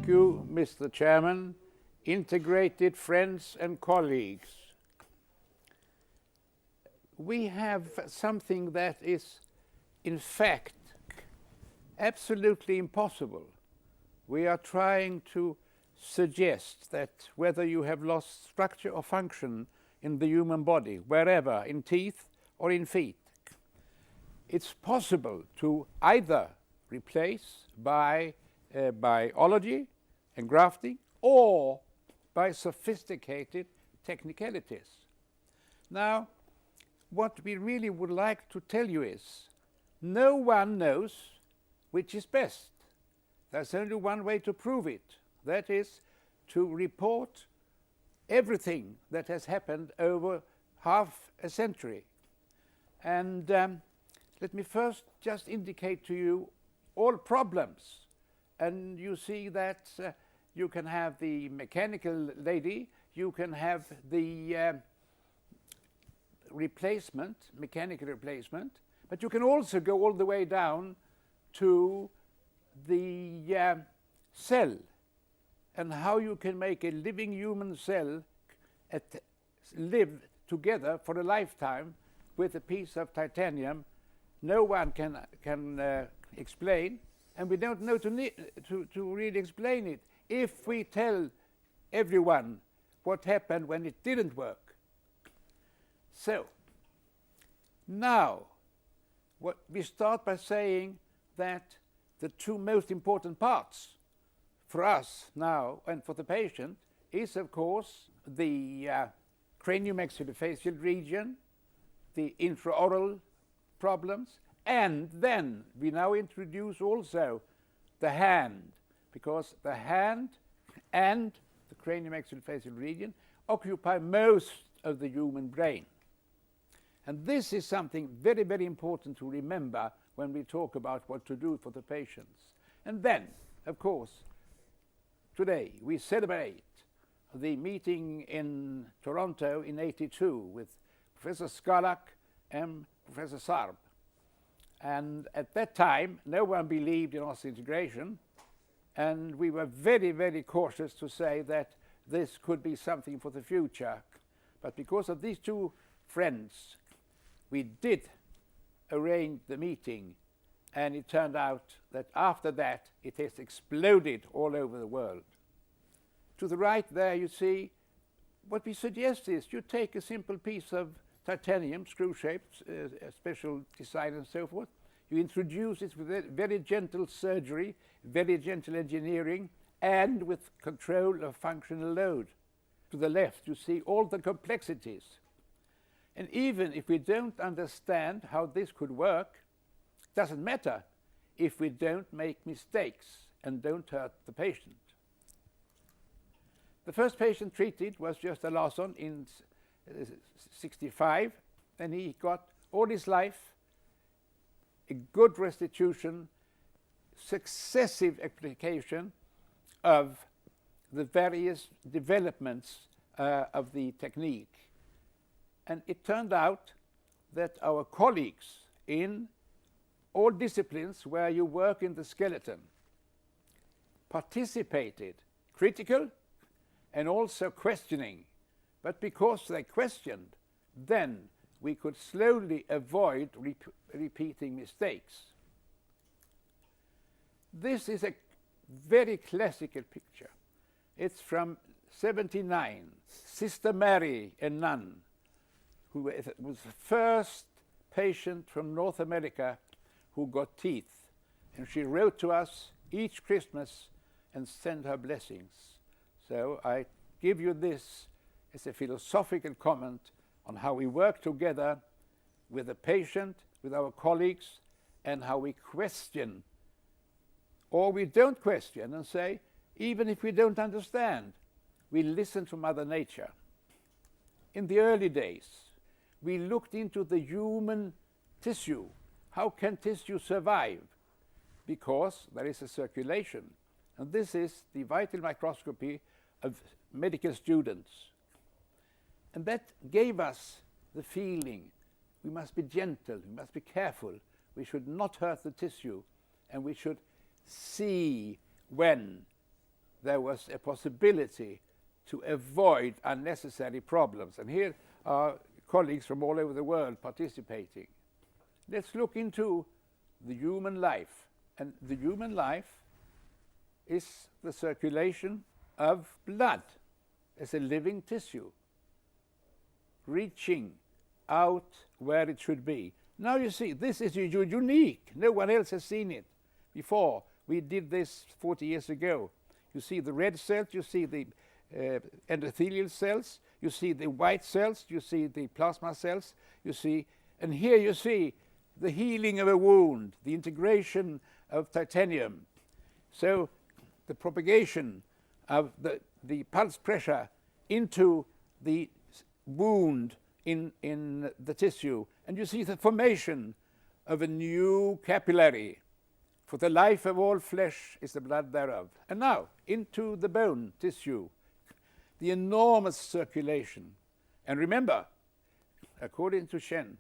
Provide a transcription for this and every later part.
Thank you, Mr. Chairman, integrated friends and colleagues. We have something that is, in fact, absolutely impossible. We are trying to suggest that whether you have lost structure or function in the human body, wherever, in teeth or in feet, it's possible to either replace by biology and grafting or by sophisticated technicalities. Now, what we really would like to tell you is no one knows which is best. There's only one way to prove it. That is to report everything that has happened over half a century. And let me first just indicate to you all problems. And you see that you can have the mechanical lady, you can have the replacement, mechanical replacement, but you can also go all the way down to the cell and how you can make a living human cell live together for a lifetime with a piece of titanium. No one can explain, and we don't know to really explain it if we tell everyone what happened when it didn't work. So, now, what we start by saying that the two most important parts for us now and for the patient is, of course, the craniomaxillofacial region, the intraoral problems, and then we now introduce also the hand, because the hand and the craniomaxillofacial region occupy most of the human brain. And this is something very, very important to remember when we talk about what to do for the patients. And then, of course, today we celebrate the meeting in Toronto in '82 with Professor Skalak and Professor Sarb. And at that time, no one believed in osseointegration, and we were very, very cautious to say that this could be something for the future. But because of these two friends, we did arrange the meeting, and it turned out that after that it has exploded all over the world. To the right there you see what we suggest is you take a simple piece of titanium, screw-shaped, special design and so forth. You introduce it with very gentle surgery, very gentle engineering, and with control of functional load. To the left you see all the complexities. And even if we don't understand how this could work, it doesn't matter if we don't make mistakes and don't hurt the patient. The first patient treated was Gösta Larsson in '65, and he got all his life a good restitution, successive application of the various developments of the technique. And it turned out that our colleagues in all disciplines where you work in the skeleton participated, critical and also questioning. But because they questioned, then we could slowly avoid repeating mistakes. This is a very classical picture. It's from '79, Sister Mary, a nun, who was the first patient from North America who got teeth. And she wrote to us each Christmas and sent her blessings. So I give you this as a philosophical comment on how we work together with the patient, with our colleagues, and how we question, or we don't question and say, even if we don't understand, we listen to Mother Nature. In the early days, we looked into the human tissue. How can tissue survive? Because there is a circulation. And this is the vital microscopy of medical students. And that gave us the feeling we must be gentle, we must be careful, we should not hurt the tissue, and we should see when there was a possibility to avoid unnecessary problems. And here are colleagues from all over the world participating. Let's look into the human life. And the human life is the circulation of blood as a living tissue, reaching out where it should be. Now you see, this is unique. No one else has seen it before. We did this 40 years ago. You see the red cells, you see the endothelial cells, you see the white cells, you see the plasma cells, you see, and here you see the healing of a wound, the integration of titanium. So the propagation of the pulse pressure into the wound in the tissue, and you see the formation of a new capillary. For the life of all flesh is the blood thereof. And now, into the bone tissue, the enormous circulation. And remember, according to Shen,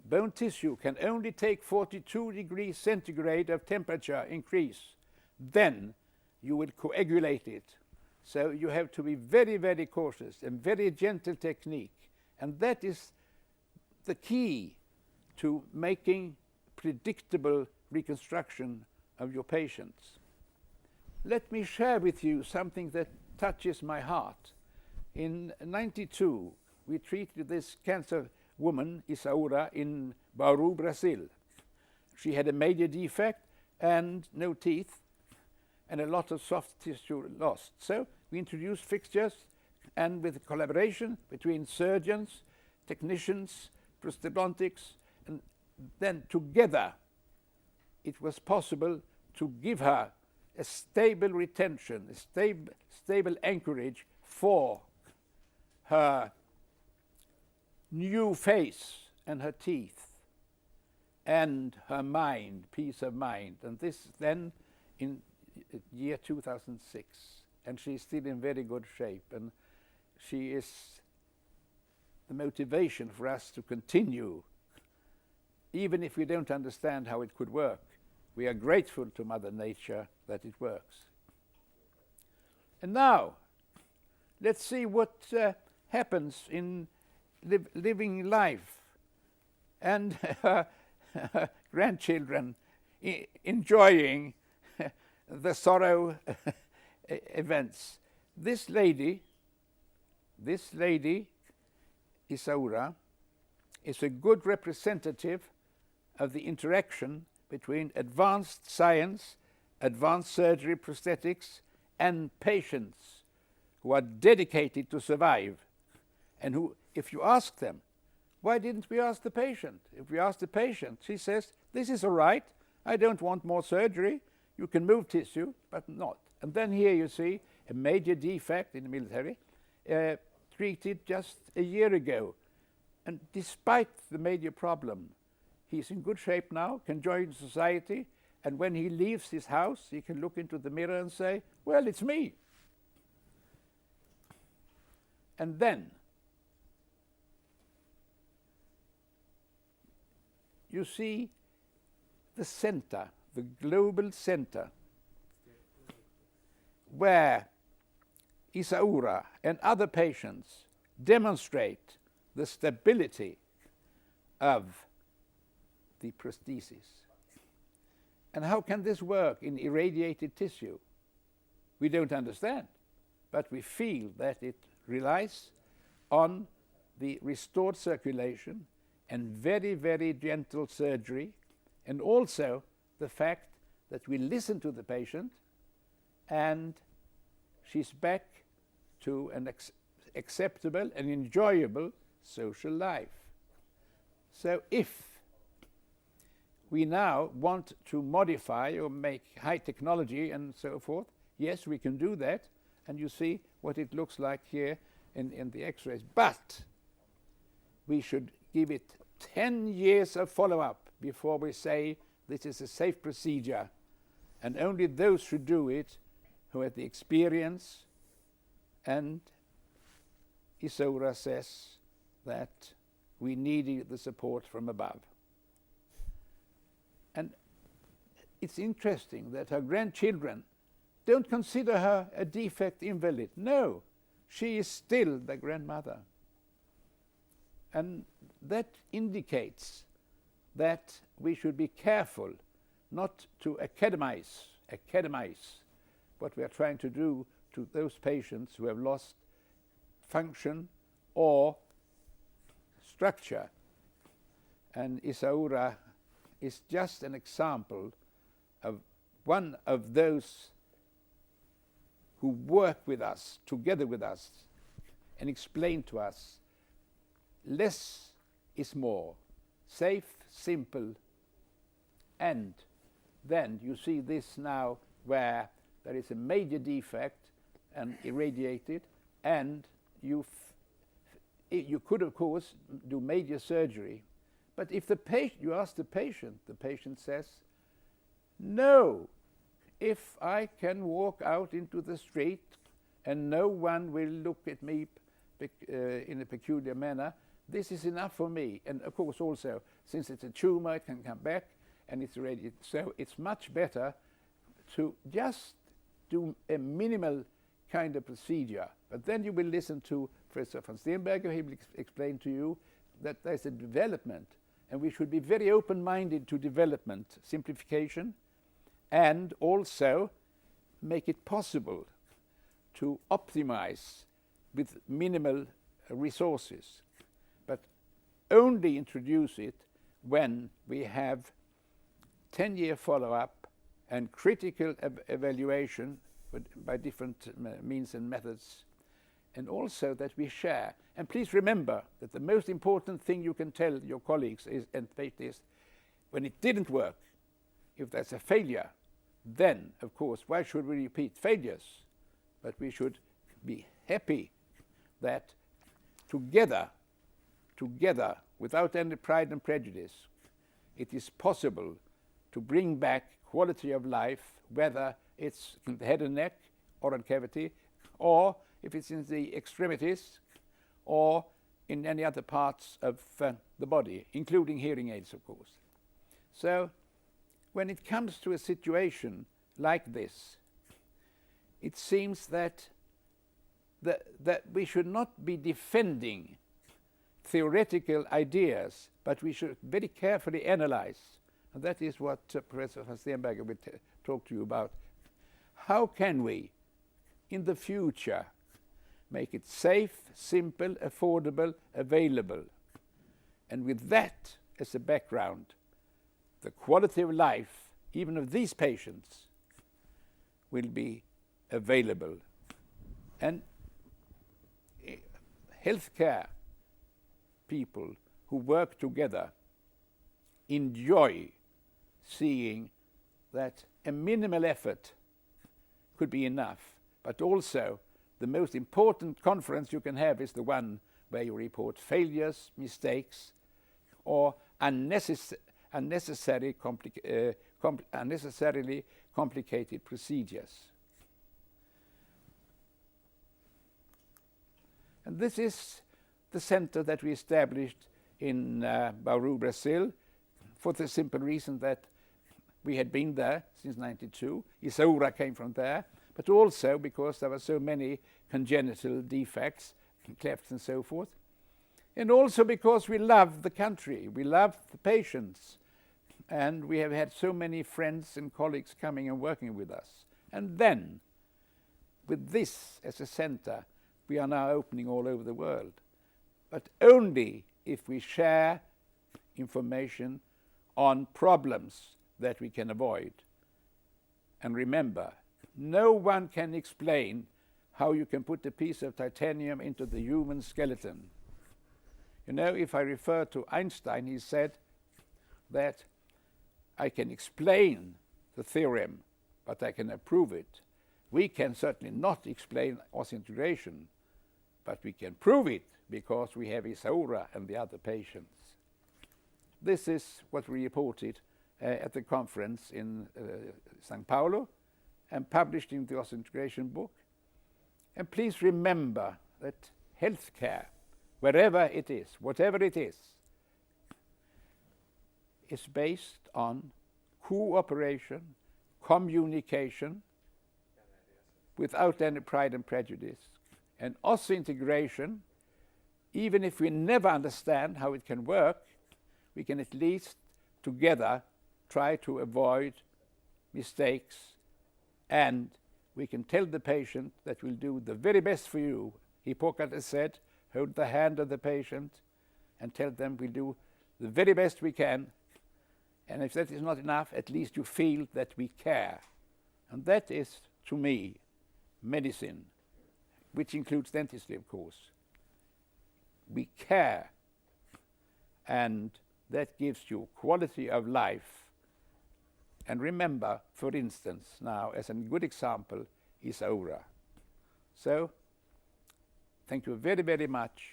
bone tissue can only take 42 degrees centigrade of temperature increase. Then you will coagulate it. So you have to be very, very cautious and very gentle technique. And that is the key to making predictable reconstruction of your patients. Let me share with you something that touches my heart. In 92, we treated this cancer woman, Isaura, in Bauru, Brazil. She had a major defect and no teeth and a lot of soft tissue lost. So we introduced fixtures, and with collaboration between surgeons, technicians, prosthodontics, and then together it was possible to give her a stable retention, a stable anchorage for her new face and her teeth and her mind, peace of mind. And this then in year 2006. And she's still in very good shape. And she is the motivation for us to continue, even if we don't understand how it could work. We are grateful to Mother Nature that it works. And now, let's see what happens in living life. And grandchildren enjoying the sorrow events. This lady, Isaura, is a good representative of the interaction between advanced science, advanced surgery, prosthetics, and patients who are dedicated to survive, and who, if you ask them, why didn't we ask the patient? If we ask the patient, she says, this is all right, I don't want more surgery, you can move tissue, but not. And then here you see a major defect in the military, treated just a year ago. And despite the major problem, he's in good shape now, can join society, and when he leaves his house, he can look into the mirror and say, well, it's me. And then you see the center, the global center, where Isaura and other patients demonstrate the stability of the prosthesis. And how can this work in irradiated tissue? We don't understand, but we feel that it relies on the restored circulation and very, very gentle surgery, and also the fact that we listen to the patient and she's back to an acceptable and enjoyable social life. So if we now want to modify or make high technology and so forth, yes, we can do that, and you see what it looks like here in the x-rays. But we should give it 10 years of follow-up before we say this is a safe procedure, and only those should do it who have the experience. And Isaura says that we needed the support from above. And it's interesting that her grandchildren don't consider her a defect invalid. No, she is still the grandmother. And that indicates that we should be careful not to academize what we are trying to do to those patients who have lost function or structure. And Isaura is just an example of one of those who work with us, together with us, and explain to us less is more, safe, simple, and then you see this now where there is a major defect and irradiated, and you could of course do major surgery, but if you ask the patient says, no, if I can walk out into the street and no one will look at me in a peculiar manner, this is enough for me. And of course also, since it's a tumor, it can come back and it's irradiated. So it's much better to just do a minimal kind of procedure. But then you will listen to Professor von Steenbergh. He will explain to you that there's a development, and we should be very open-minded to development, simplification, and also make it possible to optimize with minimal resources, but only introduce it when we have 10-year follow-up and critical evaluation by different means and methods, and also that we share. And please remember that the most important thing you can tell your colleagues is when it didn't work, if there's a failure, then, of course, why should we repeat failures? But we should be happy that together, without any pride and prejudice, it is possible to bring back quality of life, whether it's in the head and neck, oral cavity, or if it's in the extremities, or in any other parts of the body, including hearing aids, of course. So, when it comes to a situation like this, it seems that we should not be defending theoretical ideas, but we should very carefully analyze. And that is what Professor von Steenbergh will talk to you about. How can we, in the future, make it safe, simple, affordable, available? And with that as a background, the quality of life, even of these patients, will be available. And healthcare people who work together enjoy seeing that a minimal effort could be enough, but also the most important conference you can have is the one where you report failures, mistakes, or unnecessarily complicated procedures. And this is the center that we established in Bauru, Brazil, for the simple reason that we had been there since '92. Isaura came from there, but also because there were so many congenital defects, clefts and so forth. And also because we love the country, we love the patients, and we have had so many friends and colleagues coming and working with us. And then, with this as a center, we are now opening all over the world. But only if we share information on problems that we can avoid. And remember, no one can explain how you can put a piece of titanium into the human skeleton. You know, if I refer to Einstein, he said that I can explain the theorem, but I cannot prove it. We can certainly not explain oscillation, but we can prove it because we have Isaura and the other patients. This is what we reported at the conference in São Paulo and published in the oscillation book. And please remember that healthcare, wherever it is, whatever it is based on cooperation, communication, without any pride and prejudice. And osseointegration, even if we never understand how it can work, we can at least together try to avoid mistakes, and we can tell the patient that we'll do the very best for you. Hippocrates said, hold the hand of the patient and tell them we'll do the very best we can. And if that is not enough, at least you feel that we care. And that is, to me, medicine, which includes dentistry, of course. We care, and that gives you quality of life. And remember, for instance, now, as a good example, is aura. So, thank you very, very much.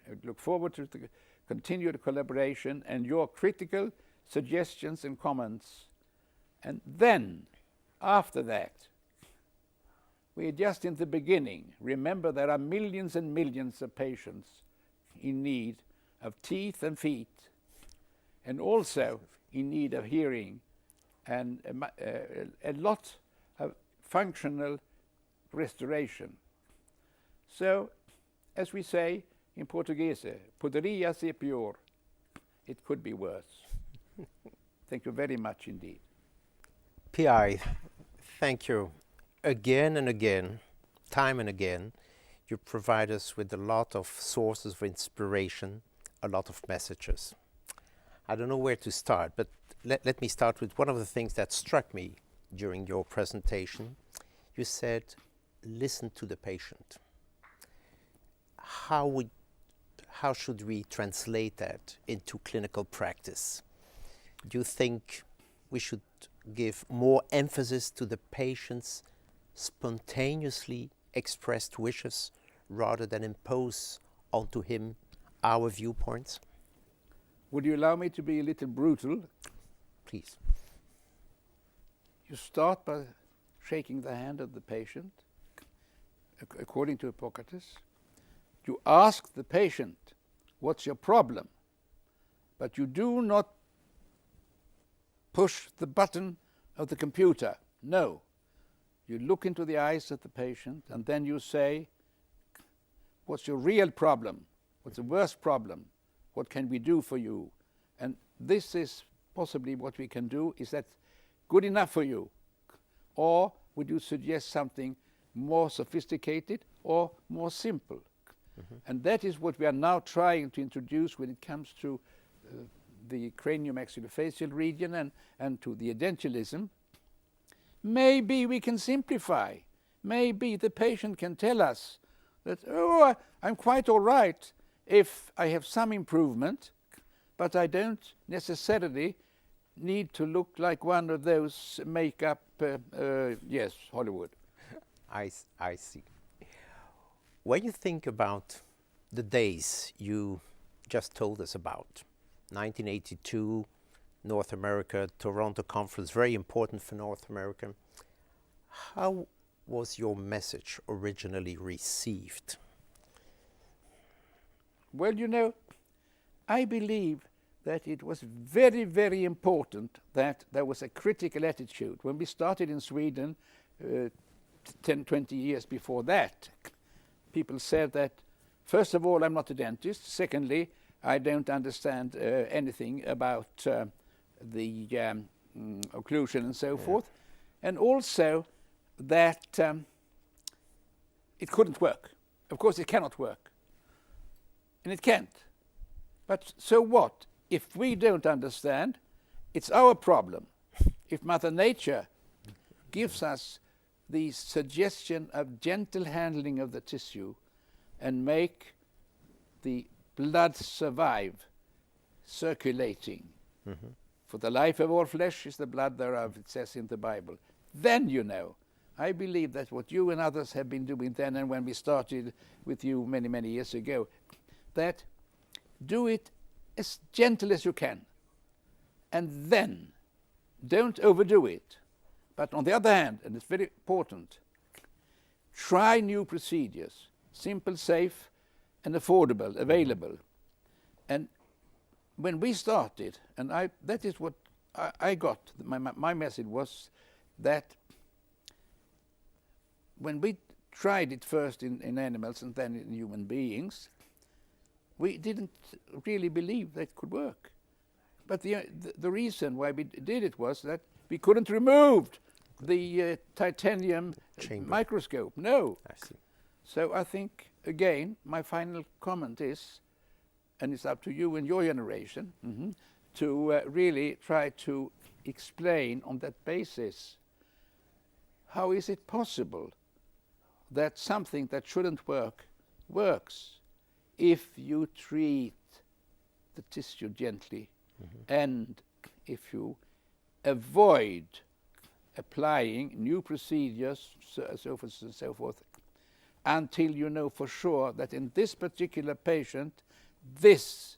I look forward to the continued collaboration and your critical suggestions and comments. And then, after that, we're just in the beginning. Remember, there are millions and millions of patients in need of teeth and feet, and also in need of hearing, and a lot of functional restoration. So, as we say in Portuguese, poderia ser pior. It could be worse. Thank you very much indeed. P.I., thank you. Again and again, time and again, you provide us with a lot of sources of inspiration, a lot of messages. I don't know where to start, but let me start with one of the things that struck me during your presentation. You said, listen to the patient. How should we translate that into clinical practice? Do you think we should give more emphasis to the patient's spontaneously expressed wishes rather than impose onto him our viewpoints? Would you allow me to be a little brutal? Please. You start by shaking the hand of the patient, according to Hippocrates. You ask the patient, what's your problem? But you do not push the button of the computer. No. You look into the eyes of the patient, and then you say, what's your real problem? What's the worst problem? What can we do for you? And this is possibly what we can do. Is that good enough for you? Or would you suggest something more sophisticated or more simple? Mm-hmm. And that is what we are now trying to introduce when it comes to the craniomaxillofacial region and to the edentulysm. Maybe we can simplify. Maybe the patient can tell us that, oh, I'm quite all right if I have some improvement, but I don't necessarily need to look like one of those makeup, yes, Hollywood. I see. When you think about the days you just told us about, 1982, North America, Toronto conference, very important for North America. How was your message originally received? Well, you know, I believe that it was very, very important that there was a critical attitude. When we started in Sweden 10, 20 years before that, people said that, first of all, I'm not a dentist. Secondly, I don't understand anything about the occlusion and so forth. And also that it couldn't work. Of course, it cannot work. And it can't. But so what? If we don't understand, it's our problem. If Mother Nature gives us the suggestion of gentle handling of the tissue and make the blood survive, circulating. Mm-hmm. For the life of all flesh is the blood thereof, it says in the Bible. Then, you know, I believe that what you and others have been doing then and when we started with you many, many years ago, that do it as gentle as you can. And then, don't overdo it. But on the other hand, and it's very important, try new procedures, simple, safe, and affordable, available. And when we started, and that is what I got, my message was that when we tried it first in animals and then in human beings, we didn't really believe that it could work. But the reason why we did it was that we couldn't remove the titanium Chamber. microscope. No. I see. So I think, again, my final comment is, and it's up to you and your generation, to really try to explain on that basis, how is it possible that something that shouldn't work works if you treat the tissue gently and if you avoid applying new procedures, so forth and so forth, until you know for sure that in this particular patient, this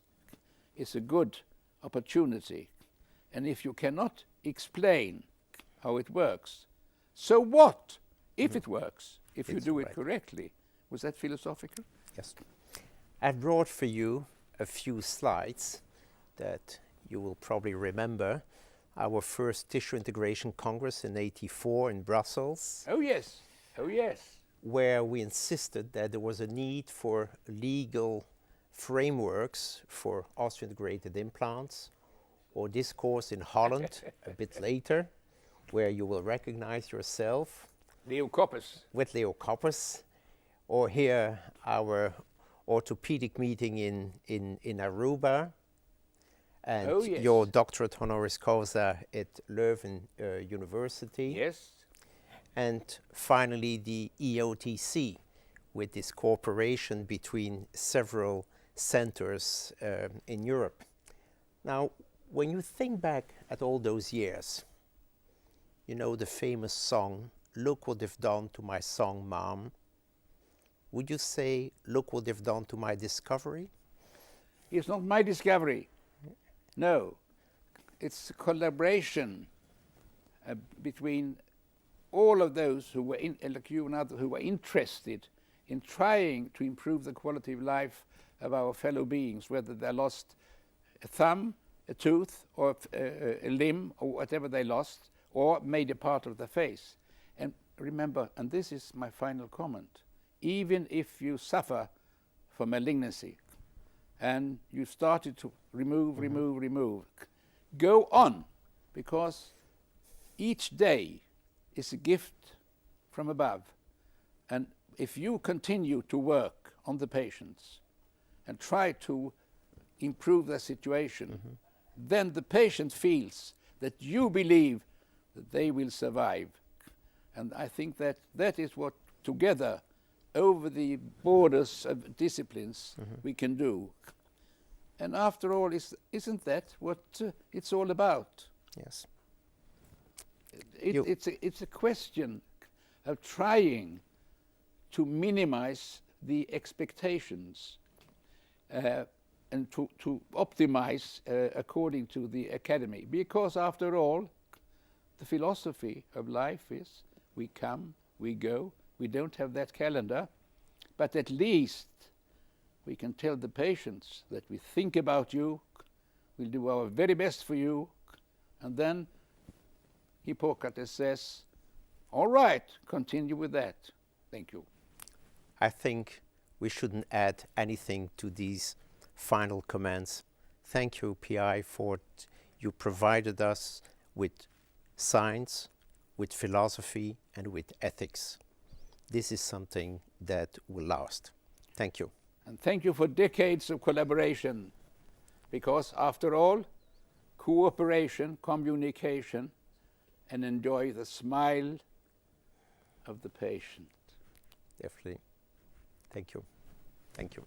is a good opportunity. And if you cannot explain how it works, so what if it works, if you do it correctly? Was that philosophical? Yes. I brought for you a few slides that you will probably remember. Our first Tissue Integration Congress in '84 in Brussels. Oh yes, oh yes. Where we insisted that there was a need for legal frameworks for osseointegrated implants, or this course in Holland a bit later, where you will recognize yourself. Leo Koppes. With Leo Koppes, or here our orthopedic meeting in Aruba, and your doctorate honoris causa at Leuven University. Yes. And finally the EOTC, with this cooperation between several centers in Europe. Now, when you think back at all those years, you know the famous song, "Look what they've done to my song, Mom." Would you say, "Look what they've done to my discovery"? It's not my discovery. No. It's a collaboration between all of those who were, like you and others, who were interested in trying to improve the quality of life of our fellow beings, whether they lost a thumb, a tooth, or a limb, or whatever they lost, or made a part of the face. And remember, and this is my final comment, even if you suffer from malignancy and you started to remove, go on, because each day is a gift from above. And if you continue to work on the patients and try to improve their situation, then the patient feels that you believe that they will survive. And I think that that is what together, over the borders of disciplines, we can do. And after all, isn't that what it's all about? Yes. It's a question of trying to minimize the expectations and to optimize according to the academy. Because after all, the philosophy of life is we come, we go, we don't have that calendar, but at least we can tell the patients that we think about you, we'll do our very best for you, and then Hippocrates says, all right, continue with that. Thank you. I think we shouldn't add anything to these final comments. Thank you, PI, for you provided us with science, with philosophy, and with ethics. This is something that will last. Thank you. And thank you for decades of collaboration, because after all, cooperation, communication, and enjoy the smile of the patient. Definitely. Thank you. Thank you.